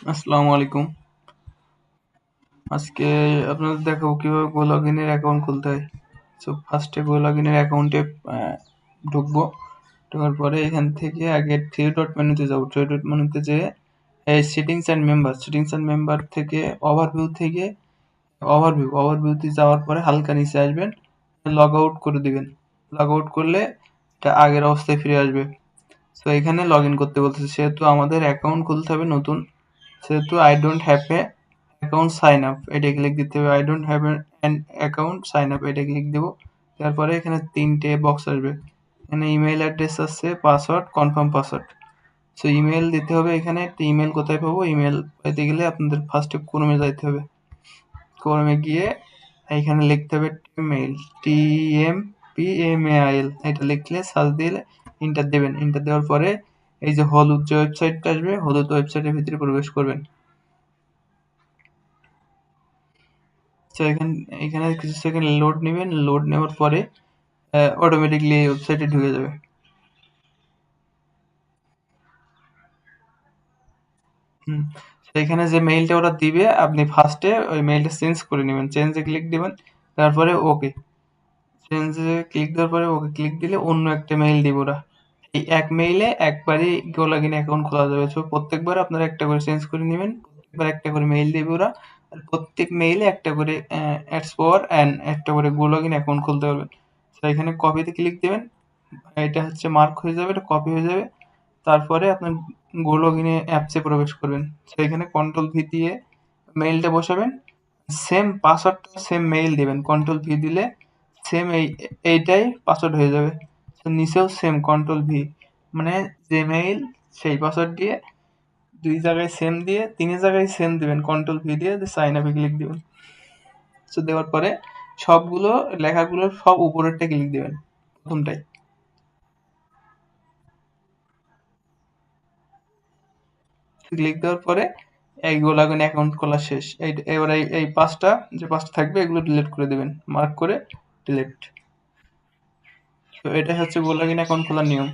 আসসালামু আলাইকুম। আজকে আপনাদের দেখাবো কিভাবে গো লগইনের অ্যাকাউন্ট খুলতে হয়। সো ফার্স্টে গো লগইনের অ্যাকাউন্টে ঢুকবো। ঢোকার পরে এখান থেকে আগে থ্রি ডট মেনুতে যাবো। থ্রি ডট মেনুতে যেয়ে এই সেটিংস অ্যান্ড মেম্বার থেকে ওভারভিউতে যাওয়ার পরে হালকা নিচে আসবেন, লগ আউট করে দিবেন। লগ আউট করলে এটা আগের অবস্থায় ফিরে আসবে। সো এখানে লগ ইন করতে বলতেছে, সেহেতু আমাদের অ্যাকাউন্ট খুলতে হবে নতুন। সেহেতু I don't have a account sign up এটা ক্লিক দিতে হবে। I don't have an account sign up এটা ক্লিক দেবো। তারপরে এখানে তিনটে বক্স আসবে। এখানে ইমেল অ্যাড্রেস আছে, password, confirm password. So email দিতে হবে। এখানে একটা ইমেল কোথায় পাবো? ইমেল পেতে গেলে আপনাদের ফার্স্টে ক্রোমে যাইতে হবে। ক্রোমে গিয়ে এখানে লিখতে হবে মেইল, TMPMAIL এটা লিখলে সার্চ দিলে ইন্টার দেবেন। ইন্টার দেওয়ার পরে এই যে হলুদ যে ওয়েবসাইটটা আসবে, হলুদ ওয়েবসাইটের ভিতরে প্রবেশ করবেন। তো এখানে কিছু সেকেন্ড লোড নেবেন। লোড নেওয়ার পরে অটোমেটিকলি এই ওয়েবসাইটে ঢুকে যাবে। তো এখানে যে মেইলটা ওরা দিবে আপনি ফার্স্টে ওই মেইলটা চেঞ্জ করে নেবেন। চেঞ্জে ক্লিক দিবেন, তারপরে ওকে। চেঞ্জে ক্লিক দেওয়ার পরে ওকে ক্লিক দিলে অন্য একটা মেইল দিবে ওরা। এই এক মেইলে একবারই গো লগইন অ্যাকাউন্ট খোলা যাবে। সো প্রত্যেকবার আপনারা একটা করে চেঞ্জ করে নেবেন। প্রত্যেকবার একটা করে মেইল দিবে ওরা। আর প্রত্যেক মেইলে একটা করে অ্যাডস পাওয়ার অ্যান্ড একটা করে গো লগইন অ্যাকাউন্ট খুলতে পারবেন। তো এখানে কপিতে ক্লিক দিবেন। এটা হচ্ছে মার্ক হয়ে যাবে, এটা কপি হয়ে যাবে। তারপরে আপনার গো লগইনে অ্যাপসে প্রবেশ করবেন। তো এখানে কন্ট্রোল ভি দিয়ে মেইলটা বসাবেন। সেম পাসওয়ার্ডটা সেম মেইল দিবেন। কন্ট্রোল ভি দিলে সেম এইটাই পাসওয়ার্ড হয়ে যাবে। তো নিচেও সেম কন্ট্রোল ভি, মানে যে মেইল সেই পাসওয়ার্ড দিয়ে দুই জায়গায় সেম দিয়ে তিন জায়গায় সেম দিবেন। কন্ট্রোল ভি দিয়ে সাইন আপে ক্লিক দিবেন। তো দেওয়ার পরে সবগুলো লেখাগুলো সব উপরেরটা ক্লিক দিবেন, প্রথমটাই। ক্লিক দেওয়ার পরে এই গো লগইন অ্যাকাউন্ট খোলা শেষ। এবার এই পাঁচটা যে পাঁচটা থাকবে এগুলো ডিলিট করে দিবেন, মার্ক করে ডিলিট। তো এটাই হচ্ছে গো লগইন অ্যাকাউন্ট খোলার নিয়ম।